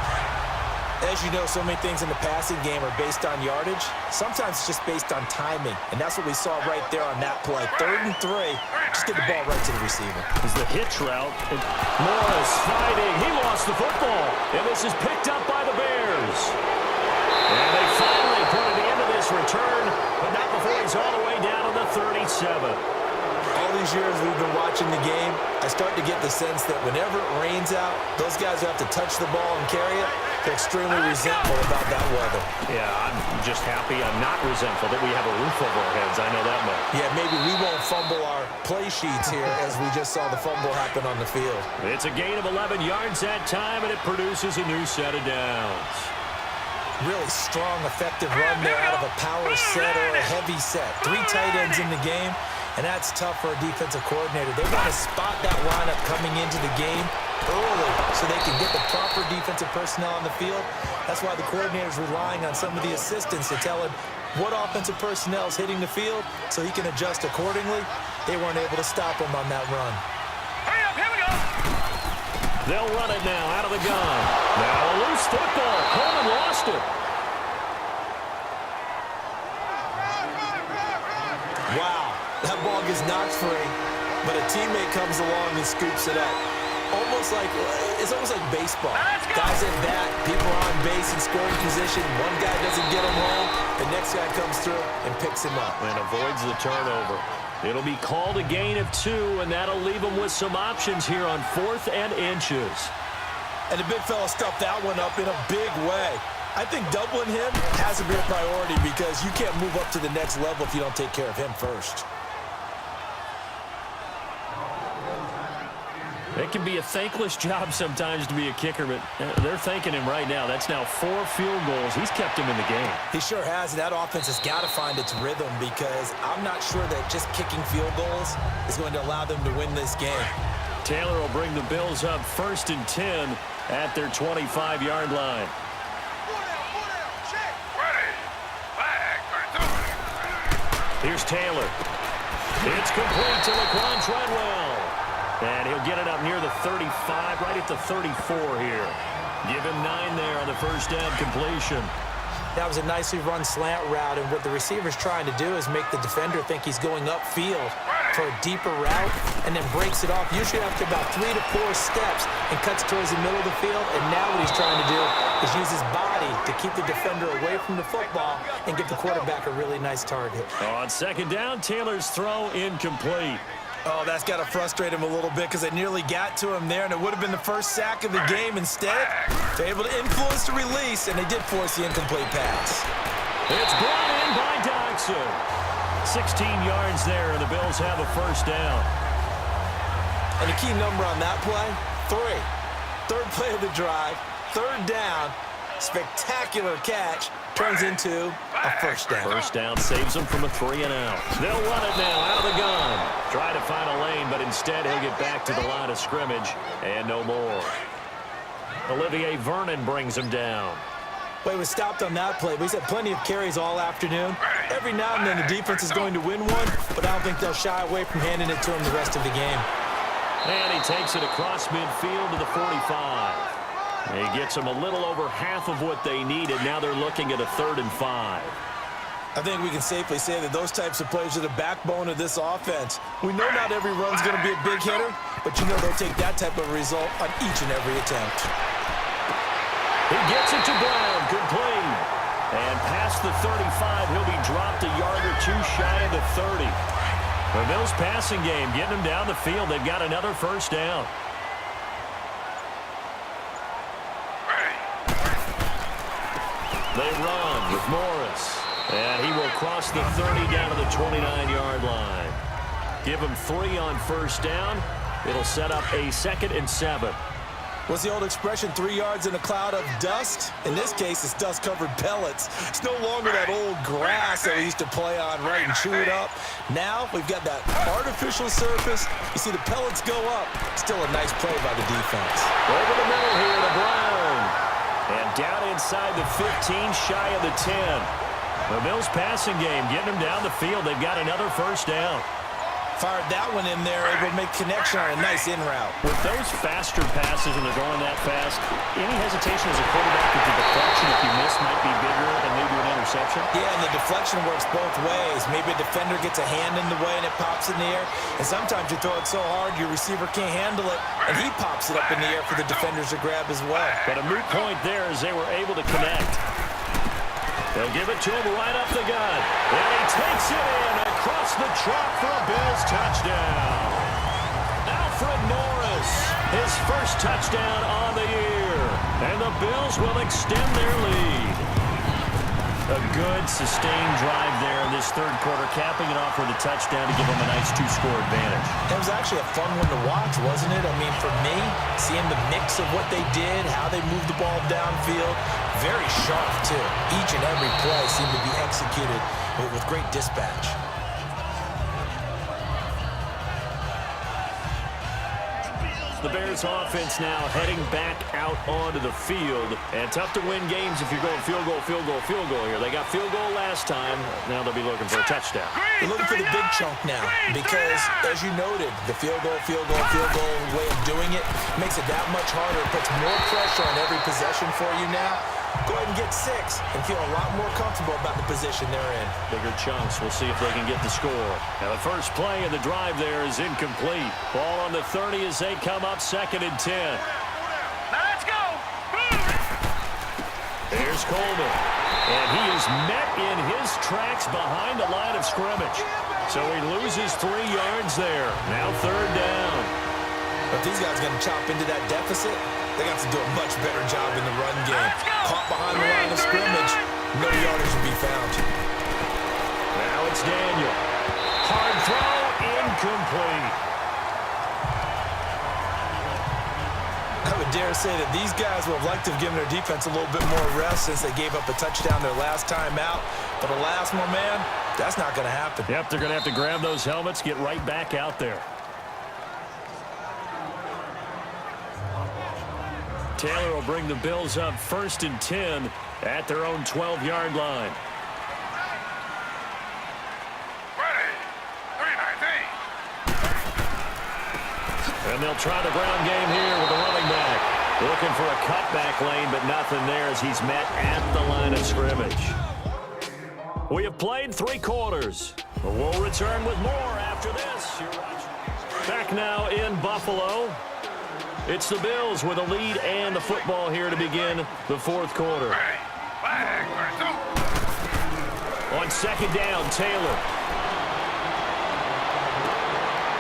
As you know, so many things in the passing game are based on yardage. Sometimes it's just based on timing. And that's what we saw right there on that play. 3rd and 3. Just get the ball right to the receiver. Is the hitch route. Morris fighting. He lost the football. And this is picked up by the Bears. And they finally put an end to this return, but not before he's all the way down on the 37. All these years we've been watching the game, I start to get the sense that whenever it rains out, those guys who have to touch the ball and carry it, they're extremely resentful about that weather. Yeah, I'm just happy I'm not resentful that we have a roof over our heads. I know that much. Yeah, maybe we won't fumble our play sheets here as we just saw the fumble happen on the field. It's a gain of 11 yards that time, and it produces a new set of downs. Really strong, effective run there out of a power set or a heavy set. 3 tight ends in the game. And that's tough for a defensive coordinator. They want to spot that lineup coming into the game early so they can get the proper defensive personnel on the field. That's why the coordinator's relying on some of the assistants to tell him what offensive personnel is hitting the field so he can adjust accordingly. They weren't able to stop him on that run. Hurry up, here we go. They'll run it now out of the gun. Now a loose football. Coleman lost it. Wow. That ball gets knocked free, but a teammate comes along and scoops it up. It's almost like baseball. Guys at bat, people are on base in scoring position. One guy doesn't get him home. The next guy comes through and picks him up. And avoids the turnover. It'll be called a gain of 2, and that'll leave them with some options here on 4th and inches. And the big fella stuffed that one up in a big way. I think doubling him has to be a priority because you can't move up to the next level if you don't take care of him first. It can be a thankless job sometimes to be a kicker, but they're thanking him right now. That's now 4 field goals. He's kept him in the game. He sure has, and that offense has got to find its rhythm because I'm not sure that just kicking field goals is going to allow them to win this game. Taylor will bring the Bills up 1st and 10 at their 25-yard line. Here's Taylor. It's complete to Laquan Treadwell. And he'll get it up near the 35, right at the 34 here. Give him 9 there on the first down completion. That was a nicely run slant route, and what the receiver's trying to do is make the defender think he's going upfield for a deeper route and then breaks it off, usually after about 3 to 4 steps, and cuts towards the middle of the field. And now what he's trying to do is use his body to keep the defender away from the football and give the quarterback a really nice target. On 2nd down, Taylor's throw incomplete. Oh, that's got to frustrate him a little bit because they nearly got to him there, and it would have been the first sack of the game. Instead, they're able to influence the release, and they did force the incomplete pass. It's brought in by Dodson. 16 yards there, and the Bills have a first down. And the key number on that play, 3. 3rd play of the drive, 3rd down, Spectacular catch turns into a first down. First down saves them from a 3-and-out. They'll run it now out of the gun. Try to find a lane, but instead he'll get back to the line of scrimmage and no more. Olivier Vernon brings him down. Well, he was stopped on that play, but he's had plenty of carries all afternoon. Every now and then the defense is going to win one, but I don't think they'll shy away from handing it to him the rest of the game. And he takes it across midfield to the 45. He gets them a little over half of what they needed. Now they're looking at a 3rd and 5. I think we can safely say that those types of plays are the backbone of this offense. We know not every run's going to be a big hitter, but you know they'll take that type of result on each and every attempt. He gets it to Brown, complete. And past the 35, he'll be dropped a yard or two shy of the 30. The Bills passing game, getting them down the field. They've got another first down. They run with Morris. And he will cross the 30 down to the 29-yard line. Give him 3 on first down. It'll set up a 2nd and 7. What's the old expression, 3 yards in a cloud of dust? In this case, it's dust-covered pellets. It's no longer that old grass that we used to play on, right, and chew it up. Now we've got that artificial surface. You see the pellets go up. Still a nice play by the defense. Over the middle here to Brown. And down inside the 15, shy of the 10. The Bills passing game, getting them down the field. They've got another first down. Fired that one in there, able to make connection on a nice in route. With those faster passes and they're going that fast, any hesitation as a quarterback that the deflection, if you miss, might be bigger than maybe an interception? Yeah, and the deflection works both ways. Maybe a defender gets a hand in the way and it pops in the air. And sometimes you throw it so hard your receiver can't handle it, and he pops it up in the air for the defenders to grab as well. But a moot point there as they were able to connect. They'll give it to him right up the gut. And he takes it in across the chalk for a Bills touchdown. Alfred Morris, his first touchdown on the year. And the Bills will extend their lead. A good, sustained drive there in this 3rd quarter, capping it off with a touchdown to give them a nice 2-score advantage. It was actually a fun one to watch, wasn't it? I mean, for me, seeing the mix of what they did, how they moved the ball downfield, very sharp, too. Each and every play seemed to be executed with great dispatch. The Bears offense now heading back out onto the field. And tough to win games if you're going field goal here. They got field goal last time. Now they'll be looking for a touchdown. They're looking for the big chunk now because, as you noted, the field goal way of doing it makes it that much harder. It puts more pressure on every possession for you now. Go ahead and get 6 and feel a lot more comfortable about the position they're in. Bigger chunks. We'll see if they can get the score. Now the first play of the drive there is incomplete. Ball on the 30 as they come up 2nd and 10. Now let's go. There's Coleman. And he is met in his tracks behind the line of scrimmage. So he loses 3 yards there. Now 3rd down. If these guys are going to chop into that deficit, they got to do a much better job in the run game. Caught behind the line of scrimmage, no yardage will be found. Now it's Daniel. Hard throw, incomplete. I would dare say that these guys would have liked to have given their defense a little bit more rest since they gave up a touchdown their last time out. But alas, my man, that's not going to happen. Yep, they're going to have to grab those helmets, get right back out there. Taylor will bring the Bills up 1st and 10 at their own 12-yard line. And they'll try the ground game here with the running back. Looking for a cutback lane, but nothing there as he's met at the line of scrimmage. We have played 3 quarters. We'll return with more after this. You're watching. Back now in Buffalo. It's the Bills with a lead and the football here to begin the 4th quarter. On 2nd down, Taylor.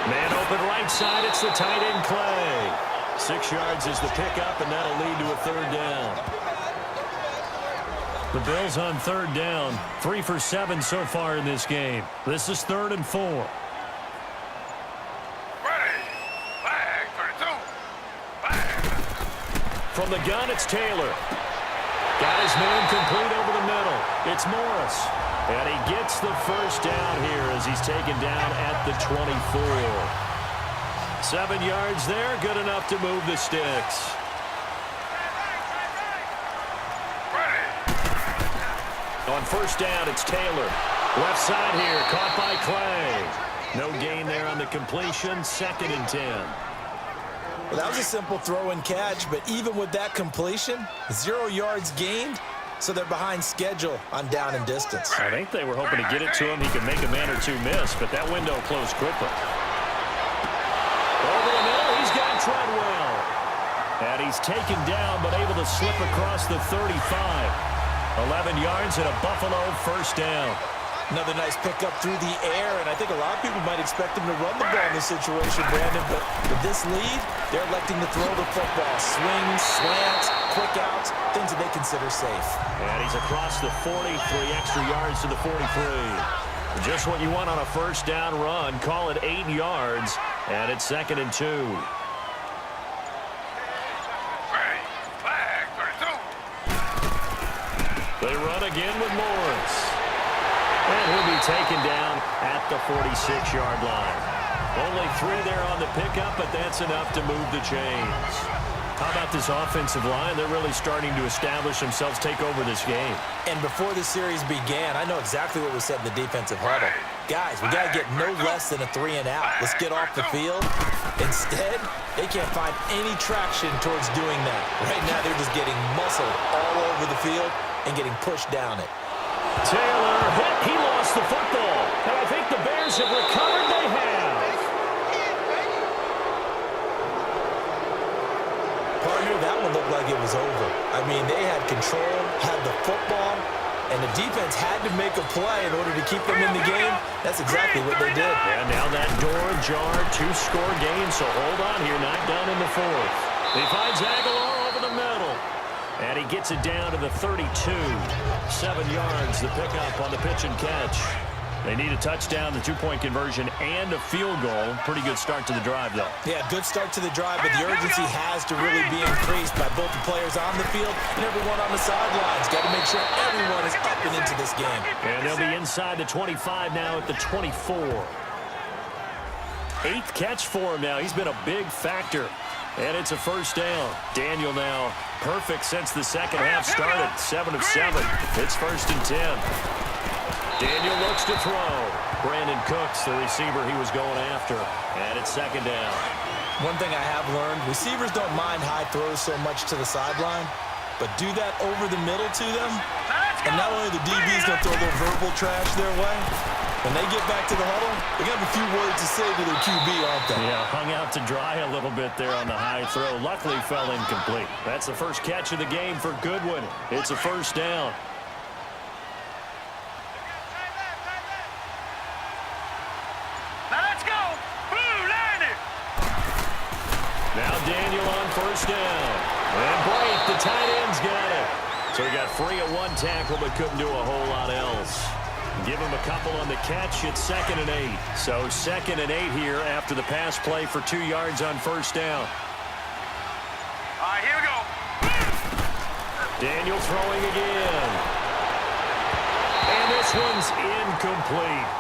Man open right side, it's the tight end Clay. 6 yards is the pickup, and that'll lead to a 3rd down. The Bills on 3rd down, 3 for 7 so far in this game. This is 3rd and 4. From the gun, it's Taylor. Got his man complete over the middle. It's Morris. And he gets the first down here as he's taken down at the 24. 7 yards there, good enough to move the sticks. On first down, it's Taylor. Left side here, caught by Clay. No gain there on the completion, 2nd and 10. Well, that was a simple throw and catch, but even with that completion, 0 yards gained, so they're behind schedule on down and distance. I think they were hoping to get it to him. He could make a man or two miss, but that window closed quickly. Over the middle, he's got Treadwell. And he's taken down, but able to slip across the 35. 11 yards and a Buffalo first down. Another nice pickup through the air, and I think a lot of people might expect him to run the ball in this situation, Brandon, but with this lead, they're electing to throw the football. Swings, slants, quick outs, things that they consider safe. And he's across the 40, 3 extra yards to the 43. Just what you want on a first down run. Call it 8 yards, and it's 2nd and 2. They run again with Morris. And he'll be taken down at the 46-yard line. Only 3 there on the pickup, but that's enough to move the chains. How about this offensive line? They're really starting to establish themselves, take over this game. And before the series began, I know exactly what was said in the defensive huddle. Guys, we got to get no less than a 3 and out. Let's get off the field. Instead, they can't find any traction towards doing that. Right now, they're just getting muscled all over the field and getting pushed down it. Taylor hit. He lost the football. And I think the Bears have recovered. They have. Partner, that one looked like it was over. I mean, they had control, had the football, and the defense had to make a play in order to keep them in the game. That's exactly what they did. And now that door ajar, 2-score game, so hold on here, not done in the 4th. He finds Aguilar over the middle. And he gets it down to the 32. 7 yards, the pickup on the pitch and catch. They need a touchdown, the 2-point conversion, and a field goal. Pretty good start to the drive, though. Yeah, good start to the drive, but the urgency has to really be increased by both the players on the field and everyone on the sidelines. Got to make sure everyone is up and into this game. And they'll be inside the 25 now at the 24. 8th catch for him now. He's been a big factor. And it's a first down. Daniel now perfect since the second half started. 7 of 7. It's 1st and 10. Daniel looks to throw. Brandon Cooks, the receiver he was going after. And it's 2nd down. One thing I have learned, receivers don't mind high throws so much to the sideline, but do that over the middle to them, and not only the DB's going to throw a little verbal trash their way, when they get back to the huddle, they got a few words to say to their QB, aren't they? Yeah, hung out to dry a little bit there on the high throw. Luckily fell incomplete. That's the first catch of the game for Goodwin. It's a first down. Let's go! Blue line. Now Daniel on first down. And Blake, the tight end's got it. So he got free at 1 tackle, but couldn't do a whole lot else. Give him a couple on the catch. It's 2nd and 8. So 2nd and 8 here after the pass play for 2 yards on first down. All right, here we go. Daniel throwing again. And this one's incomplete.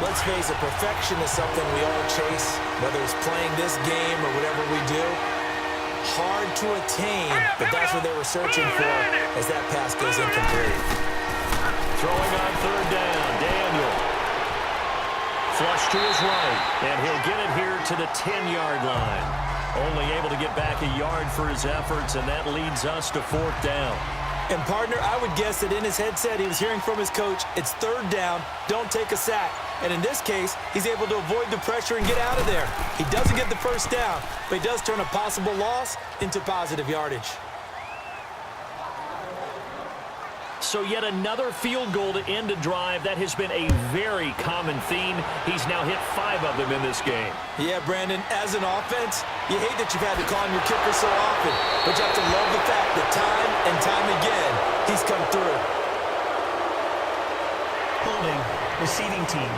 Let's face it, perfection is something we all chase, whether it's playing this game or whatever we do. Hard to attain, but that's what they were searching for as that pass goes incomplete. Throwing on 3rd down, Daniel. Flush to his right, and he'll get it here to the 10-yard line. Only able to get back a yard for his efforts, and that leads us to 4th down. And partner, I would guess that in his headset he was hearing from his coach, it's 3rd down, don't take a sack. And in this case, he's able to avoid the pressure and get out of there. He doesn't get the first down, but he does turn a possible loss into positive yardage. So yet another field goal to end a drive. That has been a very common theme. He's now hit 5 of them in this game. Yeah, Brandon, as an offense, you hate that you've had to call on your kicker so often, but you have to love the fact that time and time again, he's come through. Holding, receiving team.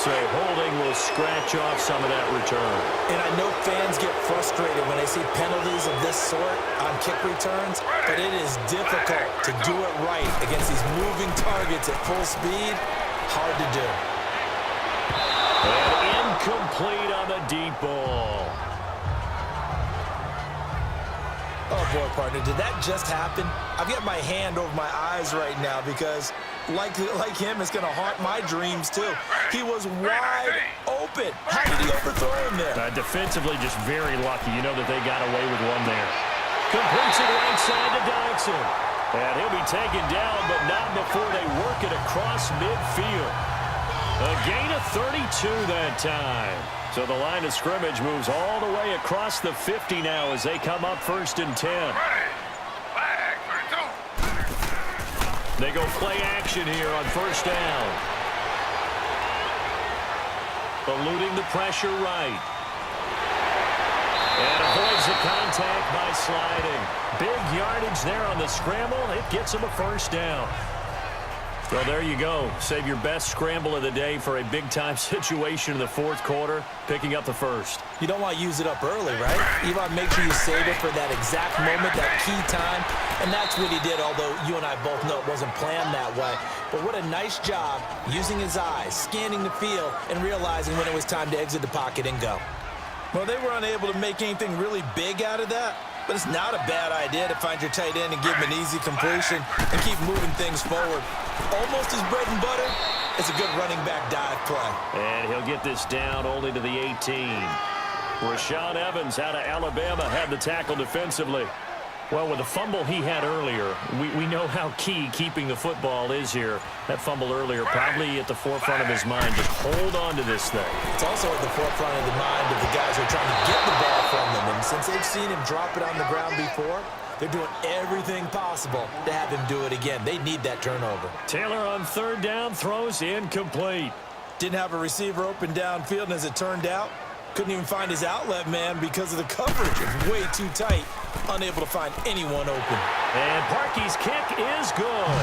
say holding will scratch off some of that return. And I know fans get frustrated when they see penalties of this sort on kick returns, but it is difficult to do it right against these moving targets at full speed. Hard to do. And incomplete on the deep ball. Oh, boy, partner, did that just happen? I've got my hand over my eyes right now because, like him, it's going to haunt my dreams, too. He was wide open. How did he overthrow him there? Defensively, just very lucky. You know that they got away with one there. Completes it right side to Dodson. And he'll be taken down, but not before they work it across midfield. A gain of 32 that time. So the line of scrimmage moves all the way across the 50 now as they come up 1st and 10. They go play action here on 1st down. Eluding the pressure right. And avoids the contact by sliding. Big yardage there on the scramble. It gets him a 1st down. So there you go. Save your best scramble of the day for a big-time situation in the 4th quarter, picking up the 1st. You don't want to use it up early, right? You want to make sure you save it for that exact moment, that key time. And that's what he did, although you and I both know it wasn't planned that way. But what a nice job using his eyes, scanning the field, and realizing when it was time to exit the pocket and go. Well, they were unable to make anything really big out of that. But it's not a bad idea to find your tight end and give him an easy completion and keep moving things forward. Almost his bread and butter. It's a good running back dive play. And he'll get this down only to the 18. Rashaan Evans out of Alabama had the tackle defensively. Well, with the fumble he had earlier, we know how key keeping the football is here. That fumble earlier probably at the forefront of his mind. Just hold on to this thing. It's also at the forefront of the mind of the guys who are trying to get the ball from them. And since they've seen him drop it on the ground before, they're doing everything possible to have him do it again. They need that turnover. Taylor on 3rd down, throws incomplete. Didn't have a receiver open downfield, and as it turned out, couldn't even find his outlet man because of the coverage. It was way too tight. Unable to find anyone open. And Parkey's kick is good.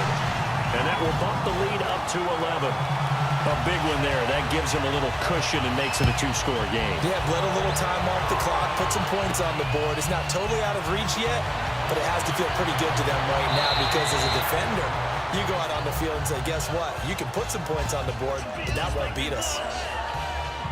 And that will bump the lead up to 11. A big one there. That gives him a little cushion and makes it a 2-score game. Yeah, bled a little time off the clock, put some points on the board. It's not totally out of reach yet, but it has to feel pretty good to them right now because as a defender, you go out on the field and say, guess what? You can put some points on the board, but that won't beat us.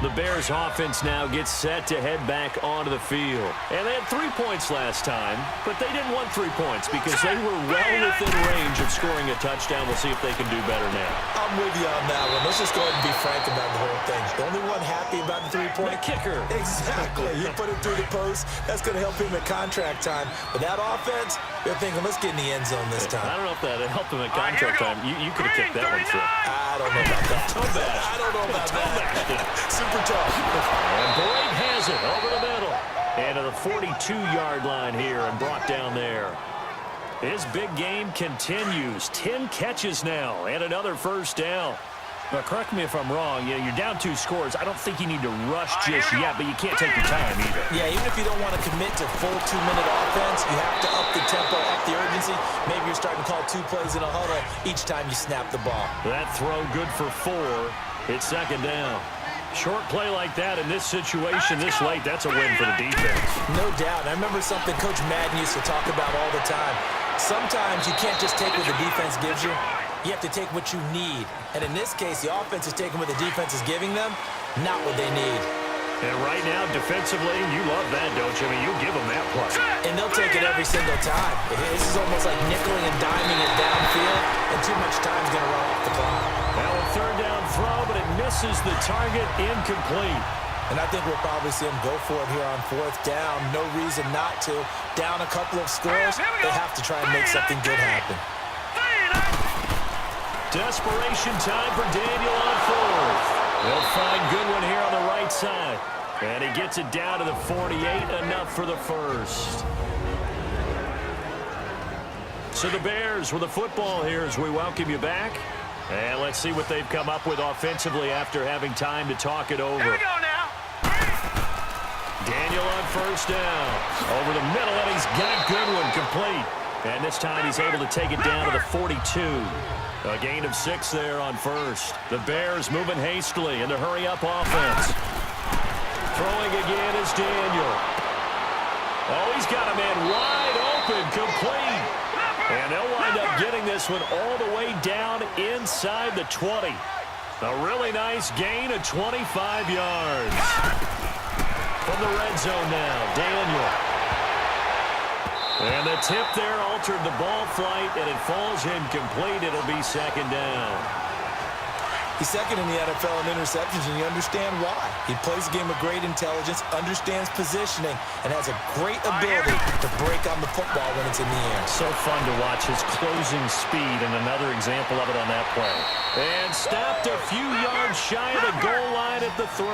The Bears offense now gets set to head back onto the field. And they had 3 points last time, but they didn't want 3 points because they were well within range of scoring a touchdown. We'll see if they can do better now. I'm with you on that one. Let's just go ahead and be frank about the whole thing. The only one happy about the 3-point? The kicker. Exactly. You put it through the post. That's going to help him at contract time. But that offense, they're thinking, let's get in the end zone this time. I don't know if that helped him at contract time. You could have kicked that one through. I don't know about that. I don't know about that. Super tough. And Boyd has it over the middle. And to the 42-yard line here and brought down there. His big game continues. 10 catches now and another 1st down. Now, correct me if I'm wrong. You're down 2 scores. I don't think you need to rush just yet, but you can't take your time either. Yeah, even if you don't want to commit to full 2-minute offense, you have to up the tempo, up the urgency. Maybe you're starting to call 2 plays in a huddle each time you snap the ball. That throw good for 4. It's 2nd down. Short play like that in this situation this late, that's a win for the defense. No doubt. I remember something Coach Madden used to talk about all the time. Sometimes you can't just take what the defense gives you. You have to take what you need. And in this case, the offense is taking what the defense is giving them, not what they need. And right now, defensively, you love that, don't you? I mean, you give them that play. And they'll take it every single time. This is almost like nickeling and diming it downfield, and too much time's going to run off the clock. Now a 3rd down throw, but it misses the target, incomplete. And I think we'll probably see them go for it here on 4th down. No reason not to. Down a couple of scores, they have to try and make something good happen. Desperation time for Daniel on 4th. They'll find Goodwin here on the right side. And he gets it down to the 48, enough for the 1st. So the Bears with the football here as we welcome you back. And let's see what they've come up with offensively after having time to talk it over. Here we go now. Daniel on 1st down. Over the middle, and he's got Goodwin complete. And this time he's able to take it down to the 42. A gain of 6 there on first. The Bears moving hastily in the hurry-up offense. Throwing again is Daniel. Oh, he's got a man wide open, complete. And they'll wind up getting this one all the way down inside the 20. A really nice gain of 25 yards. From the red zone now, Daniel. And the tip there altered the ball flight, and it falls incomplete. It'll be second down. He's second in the NFL in interceptions, and you understand why. He plays a game of great intelligence, understands positioning, and has a great ability to break on the football when it's in the air. So fun to watch his closing speed, and another example of it on that play. And stopped a few yards shy of the goal line at the 3.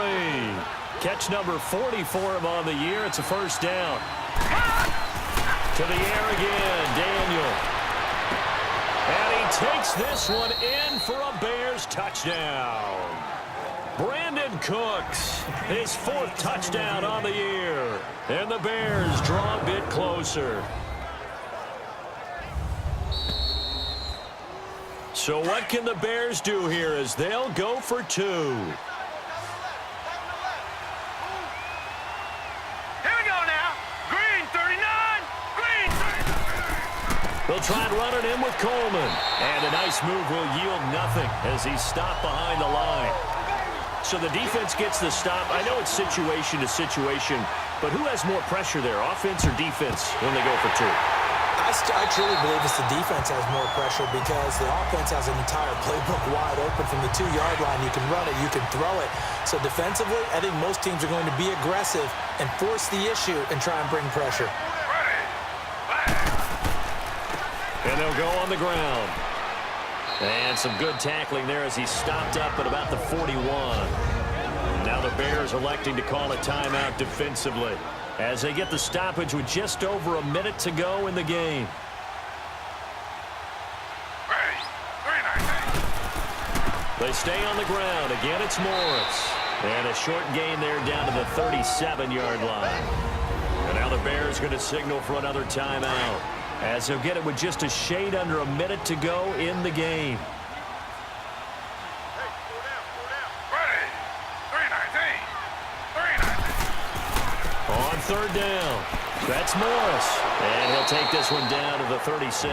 Catch number 40 for him on the year. It's a first down. To the air again, Daniel. And he takes this one in for a Bears touchdown. Brandon Cooks, his 4th touchdown on the year. And the Bears draw a bit closer. So what can the Bears do here as they'll go for 2? They'll try and run it in with Coleman. And a nice move will yield nothing as he's stopped behind the line. So the defense gets the stop. I know it's situation to situation, but who has more pressure there, offense or defense, when they go for 2? I truly believe it's the defense has more pressure because the offense has an entire playbook wide open from the 2-yard line. You can run it, you can throw it. So defensively, I think most teams are going to be aggressive and force the issue and try and bring pressure. And they'll go on the ground. And some good tackling there as he stopped up at about the 41. Now the Bears electing to call a timeout defensively as they get the stoppage with just over a minute to go in the game. They stay on the ground. Again, it's Morris. And a short gain there down to the 37-yard line. And now the Bears going to signal for another timeout, as they'll get it with just a shade under a minute to go in the game. On 3rd down, that's Morris. And he'll take this one down to the 36.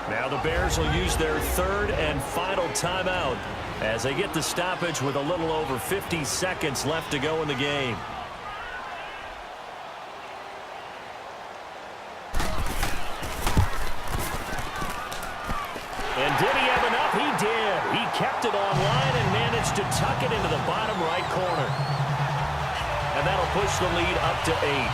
Now the Bears will use their 3rd and final timeout as they get the stoppage with a little over 50 seconds left to go in the game. And did he have enough? He did. He kept it online and managed to tuck it into the bottom right corner. And that'll push the lead up to 8.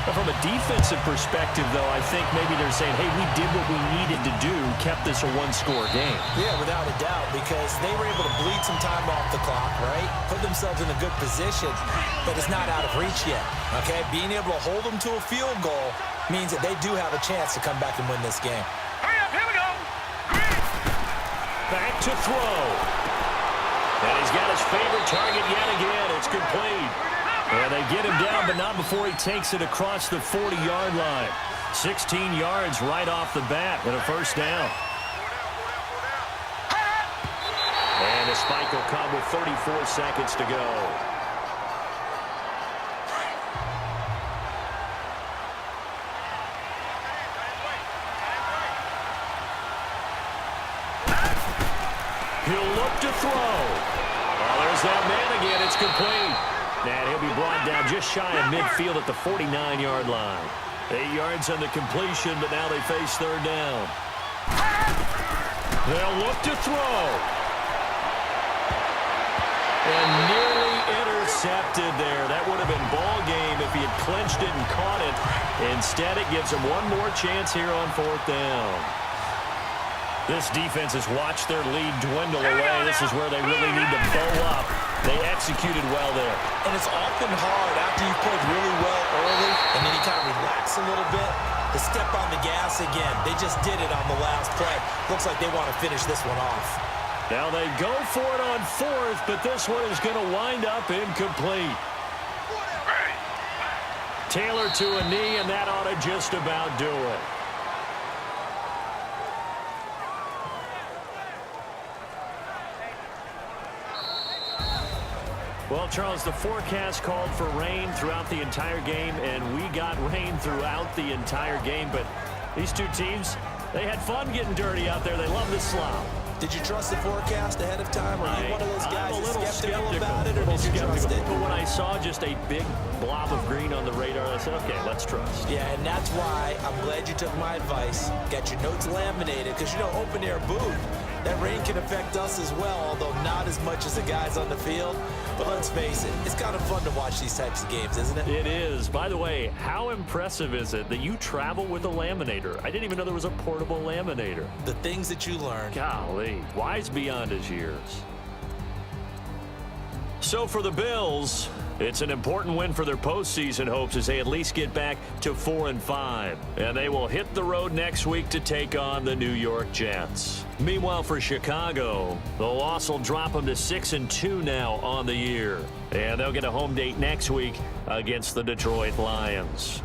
But from a defensive perspective, though, I think maybe they're saying, hey, we did what we needed to do, kept this a 1-score game. Yeah, without a doubt, because they were able to bleed some time off the clock, right? Put themselves in a good position, but it's not out of reach yet, okay? Being able to hold them to a field goal means that they do have a chance to come back and win this game. Back to throw. And he's got his favorite target yet again. It's complete. And they get him down, but not before he takes it across the 40-yard line. 16 yards right off the bat and a first down. And the spike will come with 34 seconds to go. He'll look to throw. Oh, there's that man again. It's complete. And he'll be brought down just shy of midfield at the 49-yard line. 8 yards on the completion, but now they face 3rd down. They'll look to throw. And nearly intercepted there. That would have been ball game if he had clinched it and caught it. Instead, it gives him one more chance here on 4th down. This defense has watched their lead dwindle away. This is where they really need to bow up. They executed well there. And it's often hard after you've played really well early and then you kind of relax a little bit to step on the gas again. They just did it on the last play. Looks like they want to finish this one off. Now they go for it on 4th, but this one is going to wind up incomplete. Taylor to a knee, and that ought to just about do it. Well, Charles, the forecast called for rain throughout the entire game, and we got rain throughout the entire game. But these two teams, they had fun getting dirty out there. They love the slop. Did you trust the forecast ahead of time? Or are you one of those guys I'm a little skeptical about it, or did you trust it? But when I saw just a big blob of green on the radar, I said, okay, let's trust. Yeah, and that's why I'm glad you took my advice. Got your notes laminated, because, you know, open air booth, that rain can affect us as well, although not as much as the guys on the field. But let's face it, it's kind of fun to watch these types of games, isn't it? It is. By the way, how impressive is it that you travel with a laminator? I didn't even know there was a portable laminator. The things that you learn. Golly, wise beyond his years. So for the Bills, it's an important win for their postseason hopes as they at least get back to 4-5. And they will hit the road next week to take on the New York Jets. Meanwhile, for Chicago, the loss will drop them to 6-2 now on the year. And they'll get a home date next week against the Detroit Lions.